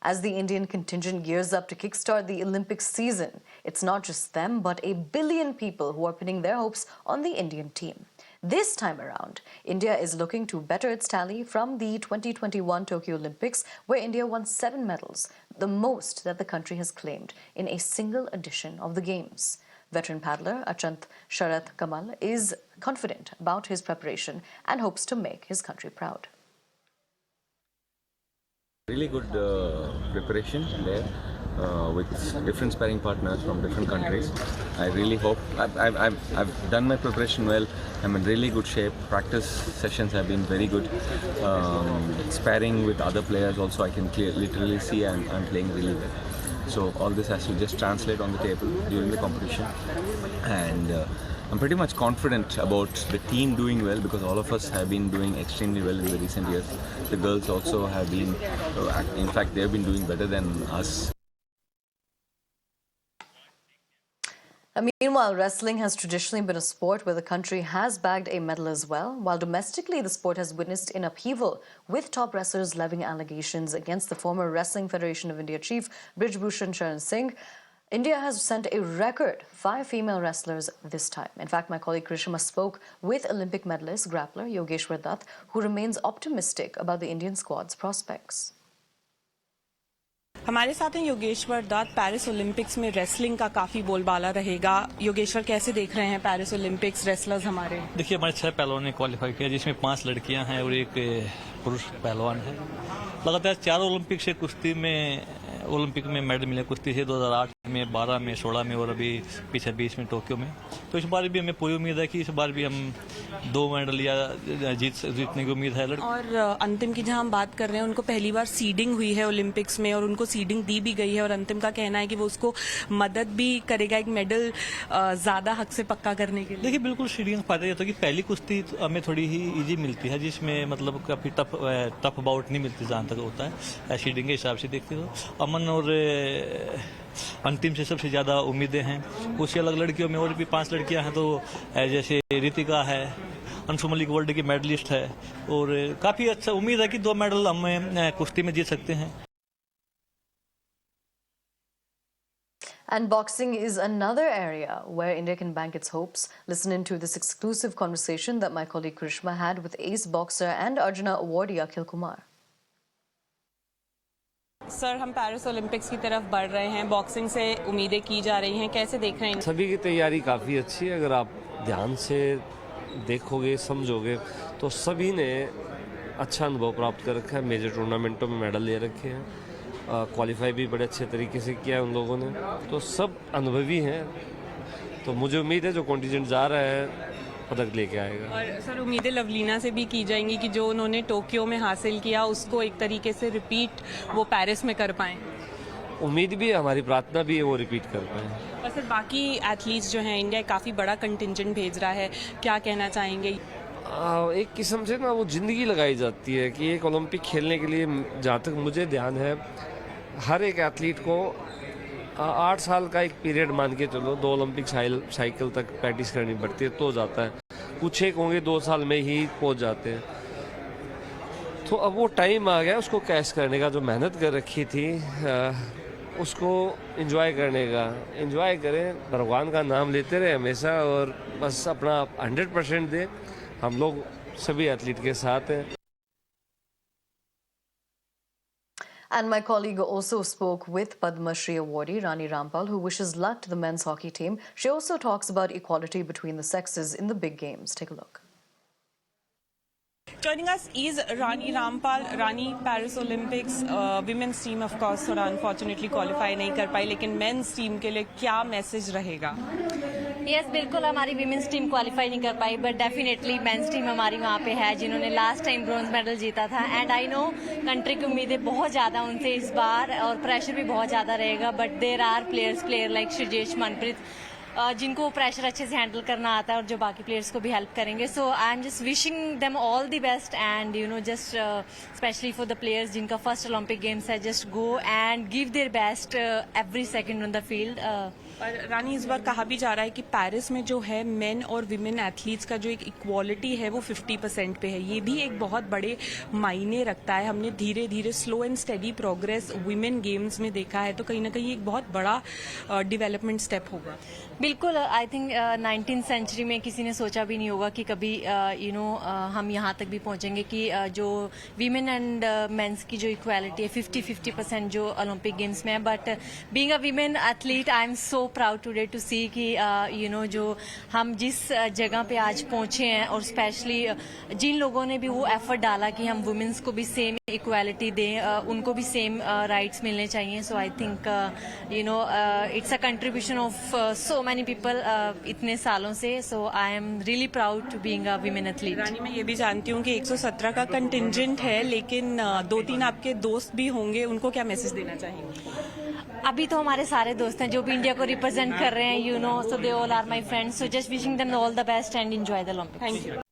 As the Indian contingent gears up to kickstart the Olympic season, it's not just them, but a billion people who are pinning their hopes on the Indian team. This time around, India is looking to better its tally from the 2021 Tokyo Olympics, where India won 7 medals, the most that the country has claimed in a single edition of the Games. Veteran paddler Achant Sharath Kamal is confident about his preparation and hopes to make his country proud. Really good preparation there with different sparring partners from different countries. I really hope I've done my preparation well. I'm in really good shape. Practice sessions have been very good. Sparring with other players also, I can literally see I'm playing really well. So all this has to just translate on the table during the competition, and I'm pretty much confident about the team doing well because all of us have been doing extremely well in the recent years. The girls also have been, in fact, they've been doing better than us. Meanwhile, wrestling has traditionally been a sport where the country has bagged a medal as well, while domestically the sport has witnessed an upheaval, with top wrestlers levying allegations against the former Wrestling Federation of India chief Brij Bhushan Sharan Singh. India has sent a record 5 female wrestlers this time. In fact, my colleague Krishma spoke with Olympic medalist grappler Yogeshwar Dutt, who remains optimistic about the Indian squad's prospects. हमारे साथ हैं Yogeshwar Dutt. Paris Olympics में wrestling का काफी बोलबाला रहेगा। योगेश्वर, कैसे देख रहे हैं पेरिस ओलंपिक्स रेसलर्स हमारे? देखिए, हमारे 6 पहलवानों ने क्वालिफाई किया, जिसमें 5 लड़कियां हैं और एक पुरुष पहलवान है। लगातार 4 ओलंपिक में मेडल मिले कुश्ती से 2008 में, 12 में, 16 में और अभी पीछे 20 में टोक्यो में। तो इस बार भी हमें पूरी उम्मीद है कि इस बार भी हम 2 मेडल या जीतने की उम्मीद है। और अंतिम की जहां हम बात कर रहे हैं, उनको पहली बार सीडिंग हुई है ओलंपिक्स में और उनको सीडिंग दी भी गई है और अंतिम का कहना है कि वो उसको मदद भी करेगा एक मेडल ज्यादा हक से पक्का करने के लिए। देखिए, बिल्कुल सीडिंग का फायदा ये होता है कि पहली कुश्ती हमें थोड़ी ही इजी मिलती है, जिसमें मतलब काफी टफ बाउट नहीं मिलती जहां तक होता है। सीडिंग के हिसाब से देखते हो अमन और अंतिम से सबसे ज्यादा उम्मीदें हैं। उसके अलग लड़कियों में और भी 5 लड़कियां हैं, तो जैसे रितिका है, अंशु मलिक वर्ल्ड की मेडलिस्ट है और काफी अच्छा उम्मीद है कि 2 मेडल हम कुश्ती में जीत सकते हैं। And boxing is another area where India can bank its hopes. Listen into this exclusive conversation that my colleague Krishma had with ace boxer and Arjuna awardee Akhil Kumar. Sir, हम Paris Olympics की तरफ बढ़ रहे हैं, boxing से उम्मीदें की जा रही हैं, कैसे देख रहे हैं? सभी की तैयारी काफ़ी अच्छी है। अगर आप ध्यान से देखोगे, समझोगे, तो सभी ने अच्छा अनुभव प्राप्त कर रखा है। मेजर टूर्नामेंटों में मेडल ले रखे हैं, क्वालिफाई भी बड़े अच्छे तरीके से किया है उन लोगों ने, तो सब अनुभवी हैं। तो मुझे उम्मीद है जो कॉन्टिजेंट जा रहा है पदक लेके आएगा। और सर, उम्मीदें लवलीना से भी की जाएंगी कि जो उन्होंने टोक्यो में हासिल किया उसको एक तरीके से रिपीट वो पेरिस में कर पाएं? उम्मीद भी है, हमारी प्रार्थना भी है वो रिपीट कर पाएं। और सर, बाकी एथलीट्स जो हैं, इंडिया काफ़ी बड़ा कंटिंजेंट भेज रहा है, क्या कहना चाहेंगे? एक किस्म से ना वो ज़िंदगी लगाई जाती है कि एक ओलंपिक खेलने के लिए, जहाँ तक मुझे ध्यान है, हर एक एथलीट को 8 साल का एक पीरियड मान के चलो, 2 ओलंपिक साइकिल तक प्रैक्टिस करनी पड़ती है तो जाता है। कुछ एक होंगे 2 साल में ही पहुंच जाते हैं। तो अब वो टाइम आ गया उसको कैश करने का, जो मेहनत कर रखी थी उसको एंजॉय करने का। एंजॉय करें, भगवान का नाम लेते रहे हमेशा और बस अपना 100% दें। हम लोग सभी एथलीट के साथ हैं। And my colleague also spoke with Padma Shri awardee Rani Rampal, who wishes luck to the men's hockey team. She also talks about equality between the sexes in the big games. Take a look. Joining us is Rani Rampal. Rani, Paris Olympics women's team of course थोड़ा unfortunately qualify नहीं कर पाई, लेकिन men's team के लिए क्या message रहेगा? Yes, बिल्कुल हमारी विमेंस टीम क्वालिफाई नहीं कर पाई, बट डेफिनेटली मेंस टीम हमारी वहाँ पे है, जिन्होंने लास्ट टाइम ब्रॉन्ज मेडल जीता था। एंड आई नो कंट्री की उम्मीदें बहुत ज़्यादा उनसे इस बार और प्रेशर भी बहुत ज़्यादा रहेगा, but there are player like Sreejesh, Manpreet, जिनको वो प्रेशर अच्छे से हैंडल करना आता है और जो बाकी प्लेयर्स को भी हेल्प करेंगे। So I am just wishing them all the best and you know just specially for the players जिनका फर्स्ट ओलंपिक गेम्स है, just go and give their best every second on the field. और रानी इस बार कहा भी जा रहा है कि पेरिस में जो है मेन और विमेन एथलीट्स का जो एक इक्वालिटी है वो 50% पे है। ये भी एक बहुत बड़े मायने रखता है। हमने धीरे धीरे slow and steady progress women games में देखा है, तो कहीं ना कहीं एक बहुत बड़ा डेवलपमेंट स्टेप होगा। बिल्कुल, आई थिंक 19th सेंचुरी में किसी ने सोचा भी नहीं होगा कि कभी हम यहाँ तक भी पहुँचेंगे कि जो वीमेन एंड मेंस की जो इक्वालिटी है 50-50% जो ओलंपिक गेम्स में है। But being a women athlete I am so proud today to see कि जो हम जिस जगह पे आज पहुँचे हैं, और स्पेशली जिन लोगों ने भी वो एफर्ट डाला कि हम वुमेन्स को भी सेम इक्वालिटी दें, उनको भी सेम राइट्स मिलने चाहिए। So I think it's a contribution of so many people इतने सालों से। So I am really proud to being a women athlete. Rani, मैं ये भी जानती हूँ कि 117 का कंटिंजेंट है, लेकिन 2-3 आपके दोस्त भी होंगे, उनको क्या मैसेज देना चाहेंगे? अभी तो हमारे सारे दोस्त हैं जो भी इंडिया को रिप्रेजेंट कर रहे हैं, so they all are my friends. So just wishing them all the best and enjoy the Olympics. Thank you.